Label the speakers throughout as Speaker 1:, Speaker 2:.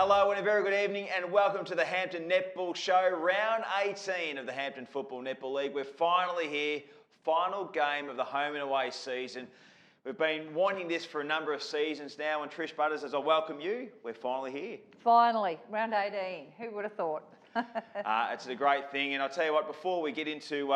Speaker 1: Hello and a very good evening and welcome to the Hampden Netball Show, round 18 of the Hampden Football Netball League. We're finally here, final game of the home and away season. We've been wanting this for a number of seasons now, and Trish Butters, as I welcome you, we're finally here.
Speaker 2: Finally, round 18. Who would have thought?
Speaker 1: It's a great thing, and I'll tell you what, before we get into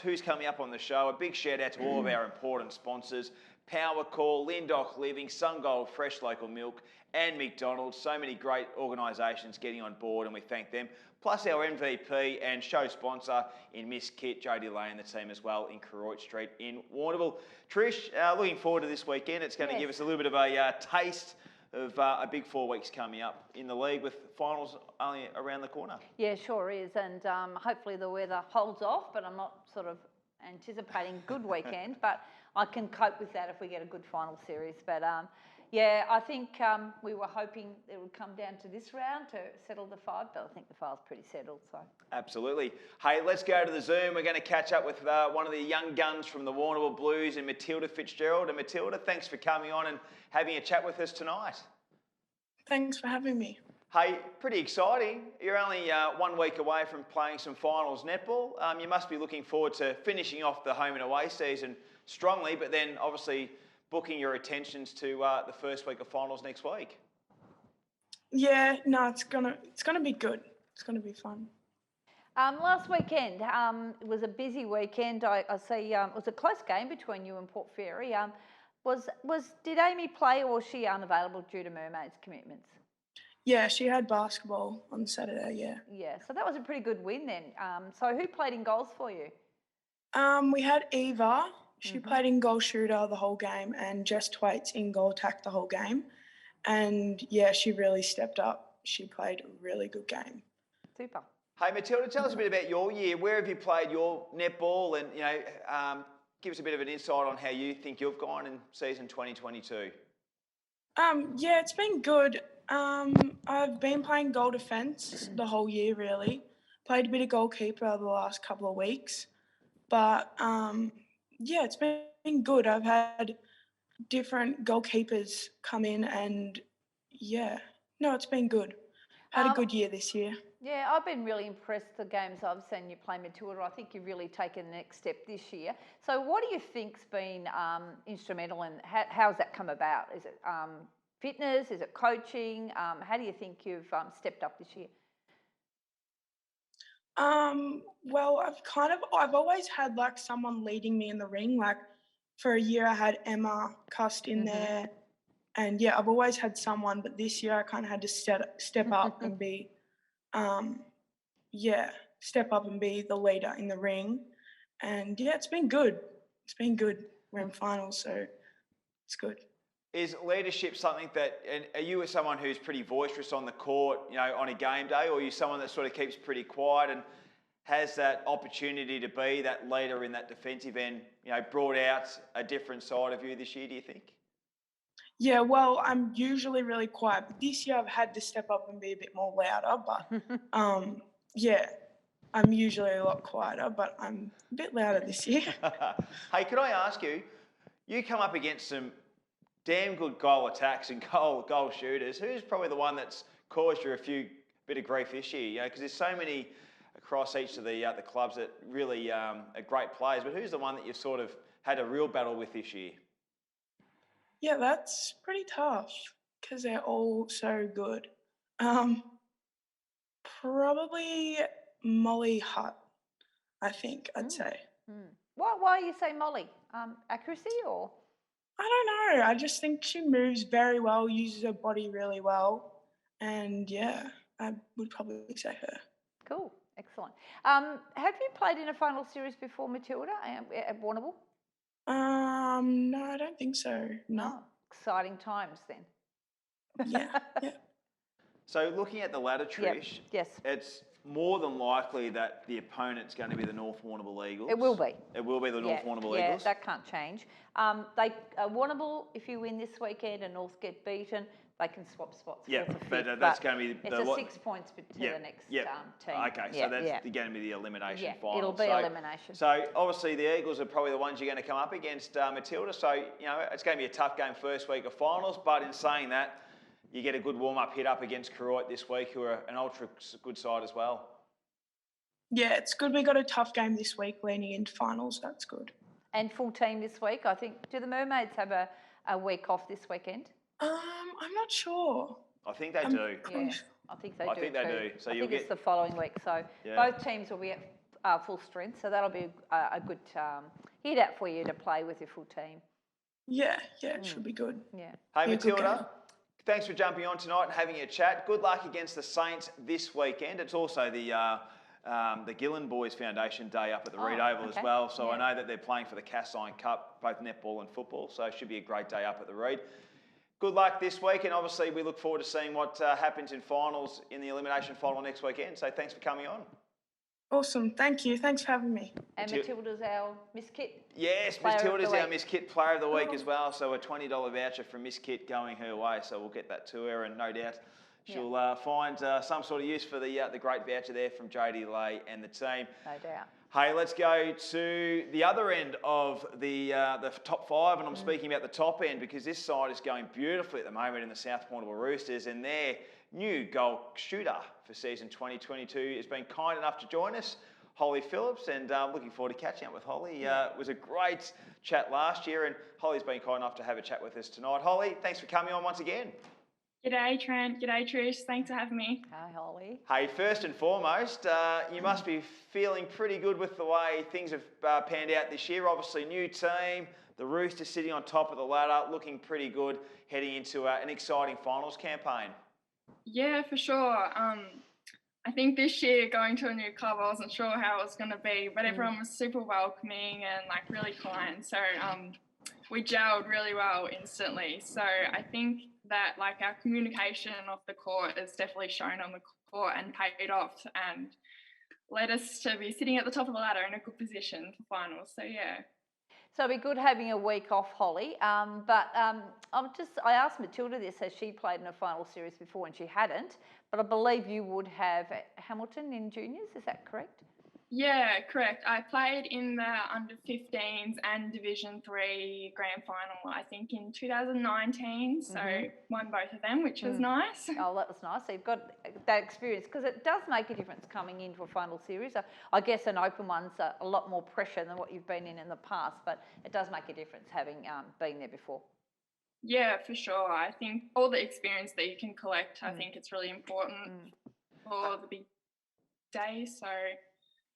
Speaker 1: who's coming up on the show, a big shout out to all of our important sponsors: Powercor, Lyndoch Living, Sungold Fresh Local Milk, and McDonald. So many great organisations getting on board, and we thank them. Plus our MVP and show sponsor in Miss Kit, Jodie Lane, and the team as well in Koroit Street in Warrnambool. Trish, looking forward to this weekend. It's going to give us a little bit of a taste of a big 4 weeks coming up in the league, with finals only around the corner.
Speaker 2: Yeah, sure is, and hopefully the weather holds off, but I'm not sort of anticipating good weekend, but I can cope with that if we get a good final series. But yeah, I think we were hoping it would come down to this round to settle the five, but I think the five's pretty settled. So
Speaker 1: absolutely. Hey, let's go to the Zoom. We're going to catch up with one of the young guns from the Warrnambool Blues, and Matilda Fitzgerald. And Matilda, thanks for coming on and having a chat with us tonight.
Speaker 3: Thanks for having me.
Speaker 1: Hey, pretty exciting. You're only 1 week away from playing some finals netball. You must be looking forward to finishing off the home and away season strongly, but then obviously booking your attentions to the first week of finals next week.
Speaker 3: Yeah, no, it's gonna be good. It's gonna be fun.
Speaker 2: Last weekend was a busy weekend. I see it was a close game between you and Port Fairy. Did Amy play, or was she unavailable due to Mermaids commitments?
Speaker 3: Yeah, she had basketball on Saturday. Yeah.
Speaker 2: Yeah, so that was a pretty good win then. So who played in goals for you?
Speaker 3: We had Eva. She played in goal shooter the whole game, and Jess Twaits in goal attack the whole game. And yeah, she really stepped up. She played a really good game.
Speaker 2: Super.
Speaker 1: Hey Matilda, tell us a bit about your year. Where have you played your netball, and give us a bit of an insight on how you think you've gone in season 2022.
Speaker 3: Yeah, it's been good. I've been playing goal defence the whole year, really. Played a bit of goalkeeper the last couple of weeks. But yeah, it's been good. I've had different goalkeepers come in, and yeah, no, it's been good. Had a good year this year.
Speaker 2: Yeah, I've been really impressed the games I've seen you play, Matilda. I think you've really taken the next step this year. So what do you think's been instrumental, and how's that come about? Is it fitness? Is it coaching? How do you think you've stepped up this year?
Speaker 3: Well, I've always had like someone leading me in the ring. Like for a year I had Emma Cust in there, and yeah, I've always had someone, but this year I kind of had to step up and be, step up and be the leader in the ring. And yeah, it's been good. It's been good. We're in finals, so it's good.
Speaker 1: Is leadership something that, and are you someone who's pretty boisterous on the court, on a game day, or are you someone that sort of keeps pretty quiet and has that opportunity to be that leader in that defensive end, brought out a different side of you this year, do you think?
Speaker 3: Yeah, well, I'm usually really quiet, but this year I've had to step up and be a bit more louder, but yeah, I'm usually a lot quieter, but I'm a bit louder this year.
Speaker 1: Hey, could I ask you, you come up against some damn good goal attacks and goal shooters. Who's probably the one that's caused you a bit of grief this year? Because there's so many across each of the clubs that really are great players. But who's the one that you've sort of had a real battle with this year?
Speaker 3: Yeah, that's pretty tough because they're all so good. Probably Molly Hutt, I think I'd say.
Speaker 2: Why you say Molly? Accuracy or?
Speaker 3: I don't know. I just think she moves very well, uses her body really well. And yeah, I would probably say her.
Speaker 2: Cool. Excellent. Have you played in a final series before, Matilda, at Warrnambool?
Speaker 3: No, I don't think so. No.
Speaker 2: Oh, exciting times then.
Speaker 3: Yeah.
Speaker 1: So looking at the ladder, Trish,
Speaker 2: yes,
Speaker 1: it's more than likely that the opponent's going to be the North Warrnambool Eagles.
Speaker 2: It will be.
Speaker 1: It will be the North Warrnambool Eagles.
Speaker 2: Yeah, that can't change. Warrnambool, if you win this weekend and North get beaten, they can swap spots.
Speaker 1: Yeah, but that's going to be...
Speaker 2: It's 6 points to the next team.
Speaker 1: Okay, so that's going to be the elimination final.
Speaker 2: It'll be elimination.
Speaker 1: So obviously the Eagles are probably the ones you're going to come up against, Matilda. So, it's going to be a tough game first week of finals. But in saying that, you get a good warm-up hit up against Koroit this week, who are an ultra good side as well.
Speaker 3: Yeah, it's good. We got a tough game this week leading into finals. That's good.
Speaker 2: And full team this week, I think. Do the Mermaids have a week off this weekend?
Speaker 3: I'm not sure.
Speaker 1: I think they do.
Speaker 2: Yeah, I think they do.
Speaker 1: I think they do. So
Speaker 2: I think it's the following week. So both teams will be at full strength. So that'll be a good hit out for you to play with your full team.
Speaker 3: Yeah, it should be good.
Speaker 2: Yeah.
Speaker 1: Hey, Matilda, thanks for jumping on tonight and having a chat. Good luck against the Saints this weekend. It's also the Gillen Boys Foundation Day up at the Reed Oval as well. So I know that they're playing for the Cassine Cup, both netball and football. So it should be a great day up at the Reed. Good luck this week, and obviously we look forward to seeing what happens in finals in the elimination final next weekend. So thanks for coming on.
Speaker 3: Awesome. Thank you. Thanks for having me.
Speaker 2: And Matilda's our Miss Kit.
Speaker 1: Yes, Matilda's our Miss Kit Player of the Week as well. So a $20 voucher from Miss Kit going her way. So we'll get that to her, and no doubt she'll find some sort of use for the great voucher there from Jodie Lay and the team.
Speaker 2: No doubt.
Speaker 1: Hey, let's go to the other end of the top five, and I'm speaking about the top end because this side is going beautifully at the moment in the South Warrnambool Roosters, and their new goal shooter for season 2022 has been kind enough to join us, Holly Phillips, and looking forward to catching up with Holly. It was a great chat last year, and Holly's been kind enough to have a chat with us tonight. Holly, thanks for coming on once again.
Speaker 4: G'day Trent, g'day Trish, thanks for having me.
Speaker 2: Hi Holly.
Speaker 1: Hey, first and foremost, you must be feeling pretty good with the way things have panned out this year. Obviously, new team, the Roosters sitting on top of the ladder, looking pretty good, heading into an exciting finals campaign.
Speaker 4: Yeah, for sure. I think this year going to a new club, I wasn't sure how it was going to be, but everyone was super welcoming and like really kind. So we gelled really well instantly. So I think that like our communication off the court is definitely shown on the court and paid off and led us to be sitting at the top of the ladder in a good position for finals. So yeah.
Speaker 2: So it'd be good having a week off, Holly. I asked Matilda this, has she played in a final series before, and she hadn't. But I believe you would have Hamilton in juniors. Is that correct?
Speaker 4: Yeah, correct. I played in the under-15s and Division 3 grand final, I think, in 2019. So won both of them, which was nice.
Speaker 2: Oh, that was nice. So you've got that experience, because it does make a difference coming into a final series. I guess an open one's a lot more pressure than what you've been in the past, but it does make a difference having been there before.
Speaker 4: Yeah, for sure. I think all the experience that you can collect, I think it's really important for the big days. So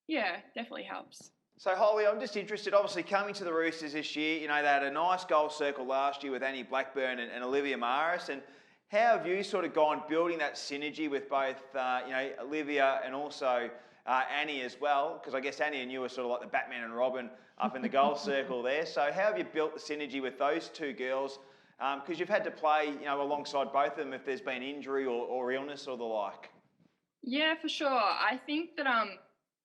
Speaker 4: yeah, definitely helps.
Speaker 1: So, Holly, I'm just interested, obviously coming to the Roosters this year, you know, they had a nice goal circle last year with Annie Blackburn and Olivia Maris, and how have you sort of gone building that synergy with both, Olivia and also Annie as well? Because I guess Annie and you are sort of like the Batman and Robin up in the goal circle there. So how have you built the synergy with those two girls? Because you've had to play, alongside both of them if there's been injury or illness or the like.
Speaker 4: Yeah, for sure. I think that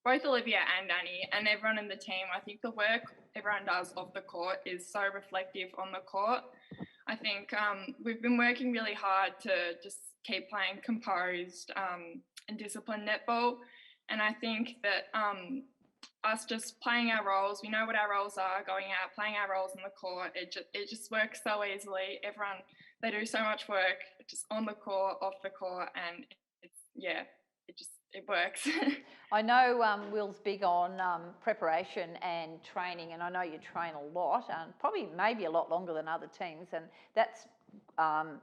Speaker 4: both Olivia and Annie and everyone in the team, I think the work everyone does off the court is so reflective on the court. I think we've been working really hard to just keep playing composed and disciplined netball. And I think that us just playing our roles, we know what our roles are, going out, playing our roles on the court, it just works so easily. Everyone, they do so much work just on the court, off the court, and it works.
Speaker 2: I know Will's big on preparation and training, and I know you train a lot, and probably maybe a lot longer than other teams, and that's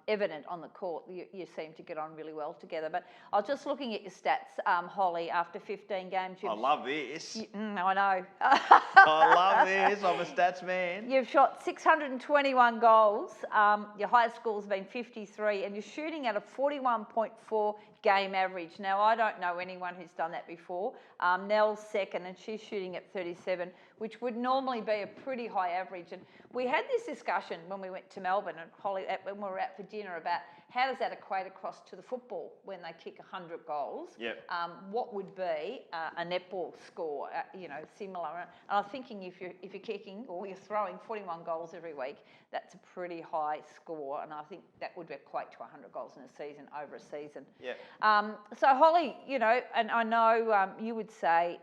Speaker 2: evident on the court. You seem to get on really well together. But I was just looking at your stats, Holly, after 15 games.
Speaker 1: I love this.
Speaker 2: I know.
Speaker 1: I love this. I'm a stats man.
Speaker 2: You've shot 621 goals. Your highest score has been 53, and you're shooting at a 41.4 game average. Now, I don't know anyone who's done that before. Nell's second, and she's shooting at 37, which would normally be a pretty high average. And we had this discussion when we went to Melbourne, and Holly, when we were out for dinner, about how does that equate across to the football when they kick 100 goals?
Speaker 1: Yep.
Speaker 2: What would be a netball score, similar? And I'm thinking if you're kicking or you're throwing 41 goals every week, that's a pretty high score, and I think that would equate to 100 goals in a season, over a season.
Speaker 1: Yeah.
Speaker 2: So Holly, and I know you would say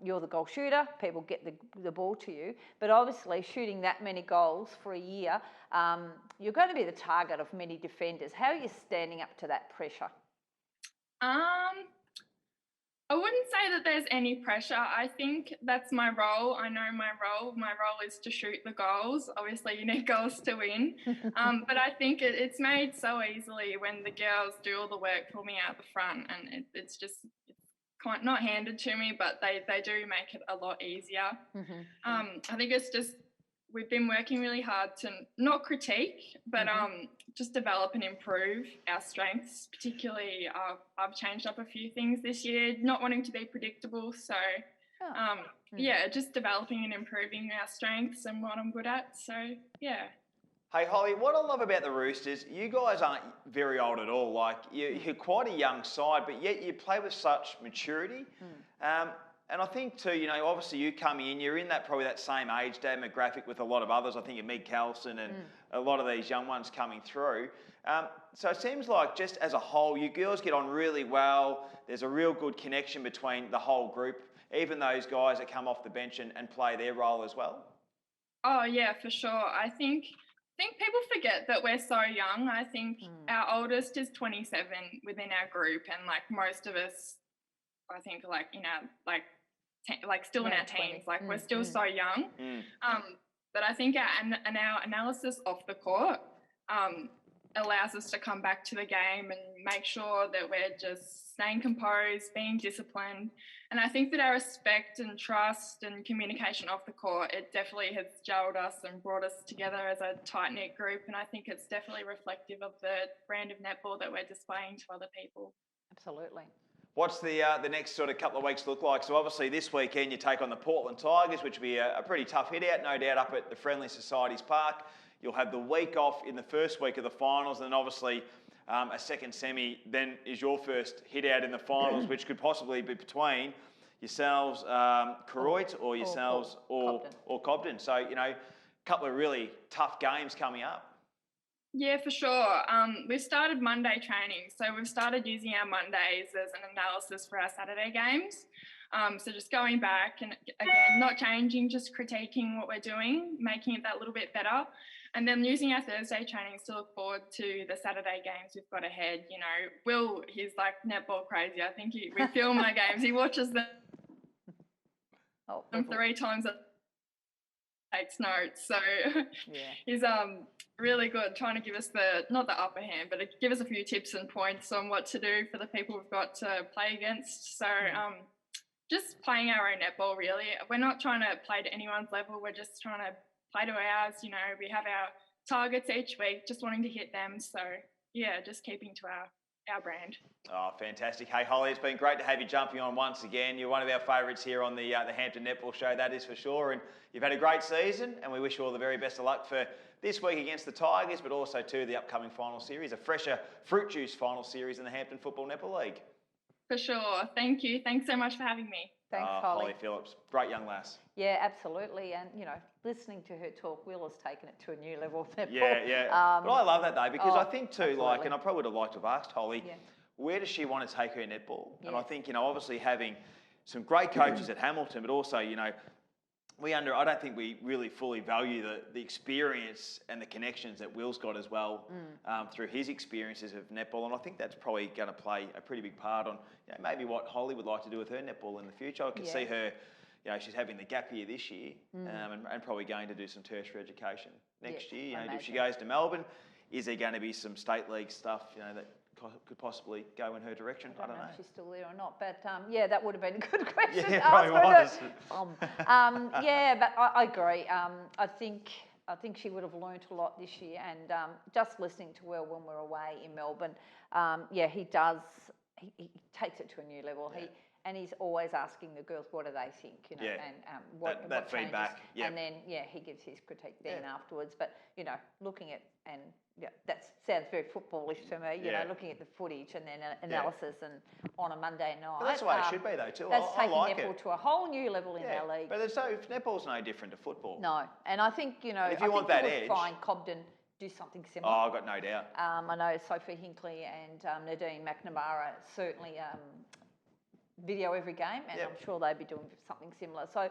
Speaker 2: you're the goal shooter, people get the ball to you, but obviously shooting that many goals for a year, you're going to be the target of many defenders. How are you standing up to that pressure?
Speaker 4: I wouldn't say that there's any pressure. I think that's my role. I know my role. My role is to shoot the goals. Obviously, you need goals to win. But I think it's made so easily when the girls do all the work for me out the front, and it's quite not handed to me, but they do make it a lot easier. I think it's just we've been working really hard to not critique, but just develop and improve our strengths. Particularly, I've changed up a few things this year, not wanting to be predictable. So, just developing and improving our strengths and what I'm good at. So, yeah.
Speaker 1: Hey, Holly, what I love about the Roosters, you guys aren't very old at all. Like, you're quite a young side, but yet you play with such maturity. And I think too, you know, obviously you coming in, you're in probably that same age demographic with a lot of others. I think of Meg Carlson and a lot of these young ones coming through. So it seems like just as a whole, you girls get on really well. There's a real good connection between the whole group, even those guys that come off the bench and play their role as well.
Speaker 4: Oh yeah, for sure. I think people forget that we're so young. I think our oldest is 27 within our group, and like most of us, I think like in our still in our teens, like we're still so young. But I think our analysis off the court allows us to come back to the game and make sure that we're just staying composed, being disciplined. And I think that our respect and trust and communication off the court, it definitely has gelled us and brought us together as a tight-knit group. And I think it's definitely reflective of the brand of netball that we're displaying to other people.
Speaker 2: Absolutely.
Speaker 1: What's the next sort of couple of weeks look like? So obviously this weekend you take on the Portland Tigers, which will be a pretty tough hit-out, no doubt, up at the Friendly Societies Park. You'll have the week off in the first week of the finals, and then obviously a second semi then is your first hit-out in the finals, which could possibly be between yourselves, Koroit, or yourselves, or Cobden. So, you know, a couple of really tough games coming up.
Speaker 4: Yeah, for sure. We've started Monday training. So we've started using our Mondays as an analysis for our Saturday games. So just going back and, again, not changing, just critiquing what we're doing, making it that little bit better. And then using our Thursday trainings to look forward to the Saturday games we've got ahead. You know, Will, he's like netball crazy. I think we film our games. He watches them 3 times a takes notes. So he's really good trying to give us not the upper hand, but give us a few tips and points on what to do for the people we've got to play against. So just playing our own netball, really. We're not trying to play to anyone's level. We're just trying to play to ours. You know, we have our targets each week, just wanting to hit them. So, yeah, just keeping to our brand.
Speaker 1: Oh, fantastic. Hey, Holly, it's been great to have you jumping on once again. You're one of our favourites here on the Hampden Netball Show, that is for sure. And you've had a great season, and we wish you all the very best of luck for this week against the Tigers, but also to the upcoming final series, a fresher fruit juice final series in the Hampden Football Netball League.
Speaker 4: For sure. Thank you. Thanks so much for having me.
Speaker 2: Thanks, Holly.
Speaker 1: Holly Phillips, great young lass.
Speaker 2: Yeah, absolutely. And, you know, listening to her talk, Will has taken it to a new level.
Speaker 1: Yeah. But I love that, though, because I think, too,
Speaker 2: absolutely.
Speaker 1: and I probably would have liked to have asked Holly, where does she want to take her netball? Yes. And I think, you know, obviously having some great coaches at Hamilton, but also, you know, I don't think we really fully value the experience and the connections that Will's got as well through his experiences of netball. And I think that's probably going to play a pretty big part on, you know, maybe what Holly would like to do with her netball in the future. I can see her, you know, she's having the gap year this year and probably going to do some tertiary education next year. You know, if she goes to Melbourne, is there going to be some state league stuff, you know, that could possibly go in her direction? I don't know
Speaker 2: if she's still there or not, but that would have been a good question.
Speaker 1: Yeah, probably was.
Speaker 2: But I agree. I think she would have learnt a lot this year, and just listening to Will when we're away in Melbourne, he does. He takes it to a new level. Yeah. And he's always asking the girls, what do they think, you know, and what
Speaker 1: feedback.
Speaker 2: Yep. And then, he gives his critique then afterwards. But, you know, looking at, and that sounds very footballish to me, you know, looking at the footage and then analysis and on a Monday night.
Speaker 1: But that's the way it should be, though, too.
Speaker 2: That's taking
Speaker 1: like
Speaker 2: netball to a whole new level in our league.
Speaker 1: But netball's no different to football.
Speaker 2: No. And I think, you know,
Speaker 1: if you want that edge,
Speaker 2: find Cobden do something similar.
Speaker 1: Oh, I've got no doubt.
Speaker 2: I know Sophie Hinkley and Nadine McNamara certainly video every game, and
Speaker 1: Yep.
Speaker 2: I'm sure they'd be doing something similar. So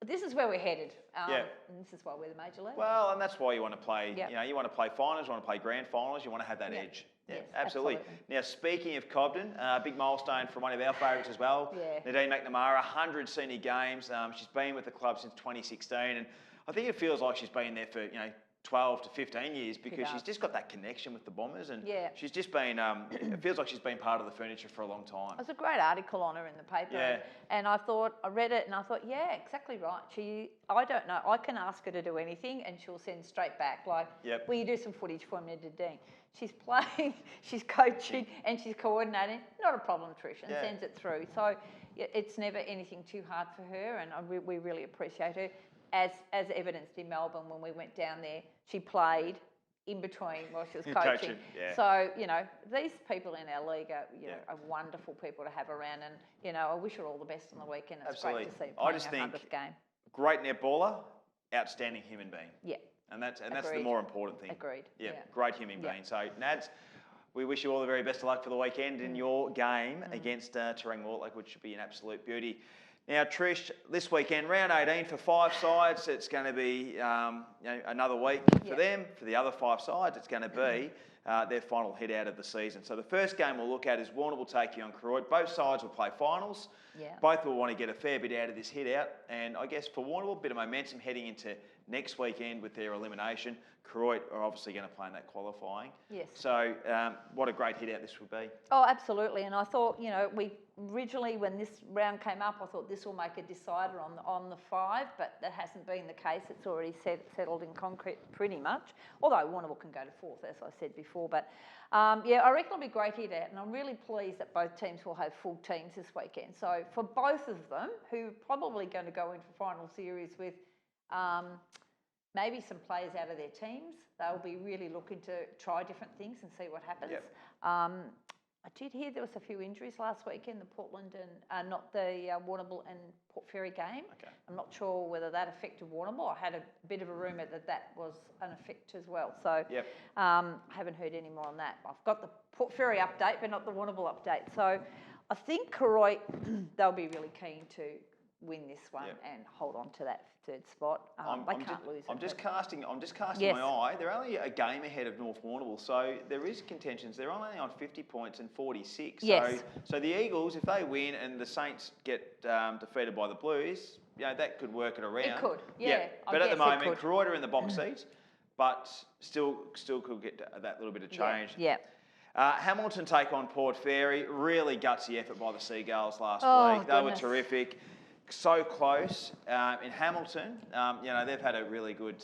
Speaker 2: this is where we're headed,
Speaker 1: Yeah.
Speaker 2: and this is why we're the major league.
Speaker 1: Well, and that's why you want to play,
Speaker 2: Yep.
Speaker 1: you know, you want to play finals, you want to play grand finals, you want to have that
Speaker 2: Yep.
Speaker 1: edge. Yeah,
Speaker 2: Yes,
Speaker 1: absolutely.
Speaker 2: absolutely.
Speaker 1: Now, speaking of Cobden, big milestone from one of our favourites as well,
Speaker 2: Yeah.
Speaker 1: Nadine McNamara, 100 senior games. She's been with the club since 2016, and I think it feels like she's been there for, 12 to 15 years because she's
Speaker 2: does.
Speaker 1: just got that connection with the Bombers, and
Speaker 2: Yeah.
Speaker 1: she's just been, it feels like she's been part of the furniture for a long time.
Speaker 2: There's a great article on her in the paper,
Speaker 1: Yeah.
Speaker 2: and I read it, and I thought, yeah, exactly right. I don't know, I can ask her to do anything, and she'll send straight back, like,
Speaker 1: Yep.
Speaker 2: will you do some footage for me, Nadine? She's playing, she's coaching, and she's coordinating. Not a problem, Trish, and
Speaker 1: Yeah.
Speaker 2: sends it through. So it's never anything too hard for her, and we really appreciate her. As evidenced in Melbourne when we went down there, she played in between while she was coaching.
Speaker 1: Yeah.
Speaker 2: So, these people in our league are,
Speaker 1: Yeah.
Speaker 2: are wonderful people to have around, and, I wish her all the best on the weekend. It's
Speaker 1: Absolutely.
Speaker 2: great to see her
Speaker 1: I
Speaker 2: playing
Speaker 1: just
Speaker 2: her
Speaker 1: think
Speaker 2: 100th game.
Speaker 1: Great netballer, outstanding human being.
Speaker 2: Yeah,
Speaker 1: And that's the
Speaker 2: Agreed.
Speaker 1: more important thing.
Speaker 2: agreed.
Speaker 1: Yeah,
Speaker 2: Yeah.
Speaker 1: great human
Speaker 2: Yeah.
Speaker 1: being. So, Nads, we wish you all the very best of luck for the weekend in your game against Terang Mortlake, which should be an absolute beauty. Now, Trish, this weekend, round 18 for 5 sides. It's going to be another week for
Speaker 2: Yeah.
Speaker 1: them. For the other 5 sides, it's going to be their final hit out of the season. So the first game we'll look at is Warrnambool taking on Croydon. Both sides will play finals.
Speaker 2: Yeah.
Speaker 1: Both will want to get a fair bit out of this hit out. And I guess for Warrnambool, a bit of momentum heading into next weekend with their elimination. Croydon are obviously going to play in that qualifying.
Speaker 2: Yes.
Speaker 1: So what a great hit out this would be.
Speaker 2: Oh, absolutely. And I thought, we originally, when this round came up, I thought this will make a decider on the 5, but that hasn't been the case. It's already settled in concrete pretty much. Although Warrnambool can go to 4th, as I said before. But I reckon it'll be a great hit out, and I'm really pleased that both teams will have full teams this weekend. So for both of them, who are probably going to go into final series with maybe some players out of their teams, they'll be really looking to try different things and see what happens.
Speaker 1: Yep.
Speaker 2: I did hear there was a few injuries last weekend, the Portland and not the Warrnambool and Port Fairy game.
Speaker 1: Okay.
Speaker 2: I'm not sure whether that affected Warrnambool. I had a bit of a rumour that was an effect as well. So
Speaker 1: Yep.
Speaker 2: haven't heard any more on that. I've got the Port Fairy update, but not the Warrnambool update. So I think Croydon, they'll be really keen to win this one
Speaker 1: Yep.
Speaker 2: and hold on to that 3rd spot. They can't lose.
Speaker 1: I'm just casting
Speaker 2: Yes.
Speaker 1: my eye. They're only a game ahead of North Warrnambool, so there is contentions. They're only on 50 points and 46.
Speaker 2: Yes.
Speaker 1: So the Eagles, if they win and the Saints get defeated by the Blues, that could work it around.
Speaker 2: It could, yeah. I
Speaker 1: But at the
Speaker 2: guess it
Speaker 1: moment,
Speaker 2: could.
Speaker 1: Croydon are in the box seat, but still could get that little bit of change.
Speaker 2: Yeah.
Speaker 1: Hamilton take on Port Fairy. Really gutsy effort by the Seagulls last
Speaker 2: Oh,
Speaker 1: week. They were
Speaker 2: goodness.
Speaker 1: terrific. So close. In Hamilton, they've had a really good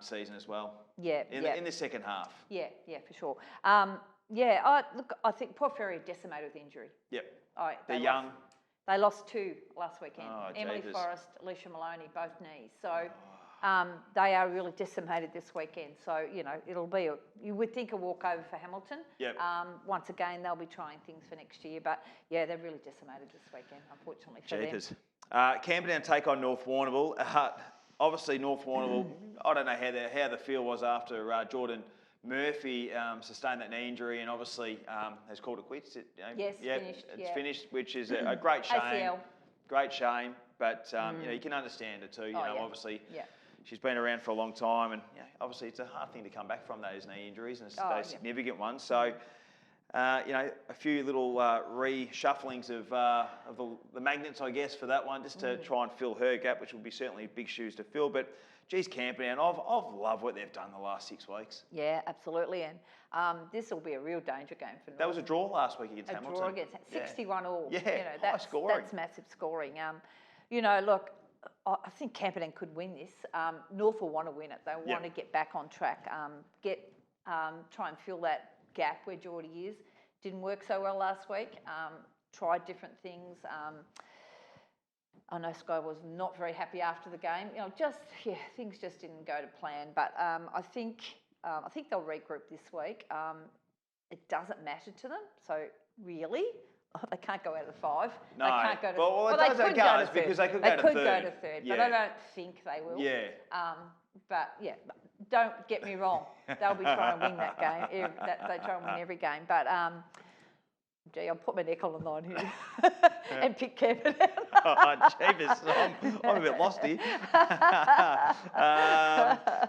Speaker 1: season as well.
Speaker 2: Yeah.
Speaker 1: In the second half.
Speaker 2: Yeah, for sure. I think Port Fairy are decimated with injury.
Speaker 1: Yep.
Speaker 2: They
Speaker 1: They're young.
Speaker 2: They lost 2 last weekend.
Speaker 1: Oh,
Speaker 2: Emily
Speaker 1: jeepers.
Speaker 2: Forrest, Alicia Maloney, both knees. So they are really decimated this weekend. So, it'll be, you would think, a walkover for Hamilton.
Speaker 1: Yep.
Speaker 2: Once again, they'll be trying things for next year. But, they're really decimated this weekend, unfortunately for
Speaker 1: Jeepers. Camperdown take on North Warrnambool. Obviously, North Warrnambool, I don't know how the feel was after Jordan Murphy sustained that knee injury and obviously has called it quits.
Speaker 2: Yes, finished.
Speaker 1: It's finished, which is a great shame.
Speaker 2: ACL.
Speaker 1: Great shame, but you can understand it too. Obviously, she's been around for a long time, and obviously it's a hard thing to come back from those knee injuries, and it's a significant one. So, a few little reshufflings of the magnets, I guess, for that one, just to try and fill her gap, which will be certainly big shoes to fill. But geez, Camperdown, I've loved what they've done the last 6 weeks.
Speaker 2: Yeah, absolutely. And this will be a real danger game for North.
Speaker 1: That was a draw last week against Hamilton.
Speaker 2: A draw against 61 all.
Speaker 1: Yeah,
Speaker 2: that's,
Speaker 1: high scoring.
Speaker 2: That's massive scoring. Look, I think Camperdown could win this. North will want to win it. They want to get back on track, try and fill that gap where Geordie is. Didn't work so well last week. Tried different things. I know Sky was not very happy after the game. Things just didn't go to plan. But I think they'll regroup this week. It doesn't matter to them. So really, they can't go out of the 5.
Speaker 1: No.
Speaker 2: They can't go to.
Speaker 1: Well, it
Speaker 2: they
Speaker 1: does
Speaker 2: could
Speaker 1: okay,
Speaker 2: go to third.
Speaker 1: because they could go to third.
Speaker 2: go to third, but I don't think they will.
Speaker 1: Yeah.
Speaker 2: But don't get me wrong. They'll be trying to win that game. They try and win every game. But Gee, I'll put my neck on the line here and pick Kevin out.
Speaker 1: Oh, jeepers, I'm a bit lost here.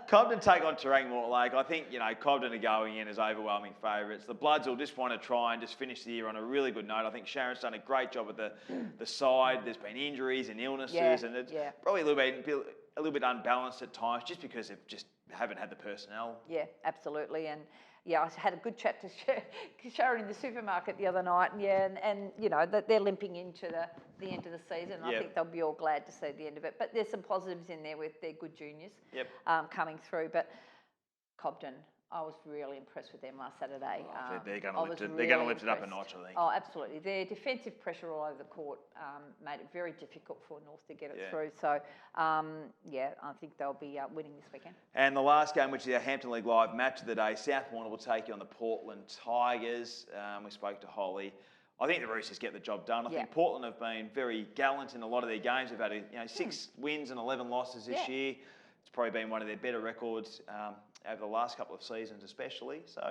Speaker 1: Cobden take on Terang Mortlake. I think, Cobden are going in as overwhelming favourites. The Bloods will just want to try and just finish the year on a really good note. I think Sharon's done a great job with the side. There's been injuries and illnesses, and it's probably a little bit unbalanced at times just because they've just haven't had the personnel.
Speaker 2: Yeah, absolutely. And I had a good chat to Sharon in the supermarket the other night, and that they're limping into the end of the season. I think they'll be all glad to see the end of it. But there's some positives in there with their good juniors coming through. But Cobden, I was really impressed with them last Saturday.
Speaker 1: They're going to lift it up a notch, I think.
Speaker 2: Oh, absolutely. Their defensive pressure all over the court made it very difficult for North to get it through. So, I think they'll be winning this weekend. And
Speaker 1: the last game, which is our Hampden League Live match of the day, South Warrnambool will take you on the Portland Tigers. We spoke to Holly. I think the Roosters get the job done. I think Portland have been very gallant in a lot of their games. They've had 6 wins and 11 losses this year. It's probably been one of their better records over the last couple of seasons, especially. So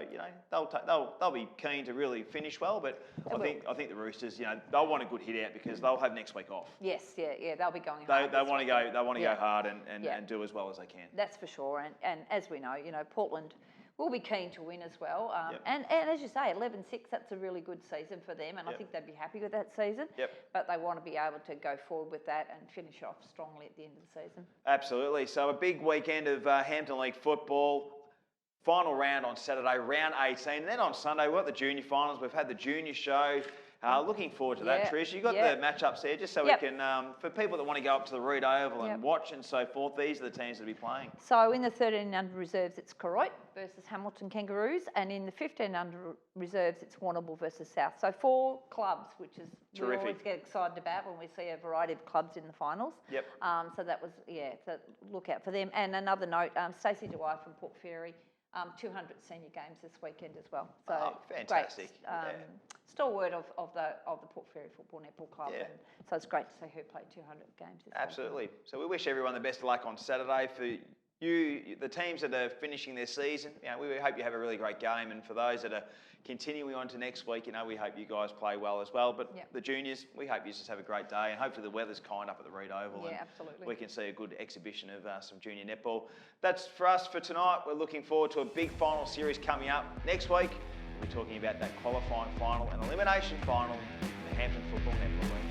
Speaker 1: they'll be keen to really finish well. But I think the Roosters, they'll want a good hit out because they'll have next week off.
Speaker 2: Yes, they'll be going hard.
Speaker 1: They want to go. They want to go hard and do as well as they can.
Speaker 2: That's for sure. And as we know, Portland will be keen to win as well. And as you say, 11-6, that's a really good season for them, and I think they'd be happy with that season. But they want to be able to go forward with that and finish off strongly at the end of the season.
Speaker 1: Absolutely. So a big weekend of Hampden League football. Final round on Saturday, round 18. And then on Sunday, we've got the junior finals. We've had the junior show. Looking forward to that, Trish. You've got the matchups there just so we can, for people that want to go up to the Reed Oval and watch and so forth, these are the teams that will be playing.
Speaker 2: So in the 13 under reserves, it's Koroit versus Hamilton Kangaroos, and in the 15 under reserves, it's Warrnambool versus South. So 4 clubs, which is terrific. We always get excited about when we see a variety of clubs in the finals. So that was, so look out for them. And another note, Stacey Dwyer from Port Fairy, 200 senior games this weekend as well. So
Speaker 1: fantastic.
Speaker 2: Great, stalwart of the Port Fairy Football Netball Club. And so it's great to see her play 200 games this
Speaker 1: Absolutely. Weekend. So we wish everyone the best of luck on Saturday. For you, the teams that are finishing their season, we hope you have a really great game. And for those that are continuing on to next week, we hope you guys play well as well. But the juniors, we hope you just have a great day. And hopefully the weather's kind up at the Reed Oval.
Speaker 2: Yeah, absolutely.
Speaker 1: We can see a good exhibition of some junior netball. That's for us for tonight. We're looking forward to a big final series coming up next week. We're talking about that qualifying final and elimination final in the Hampden Football Netball League.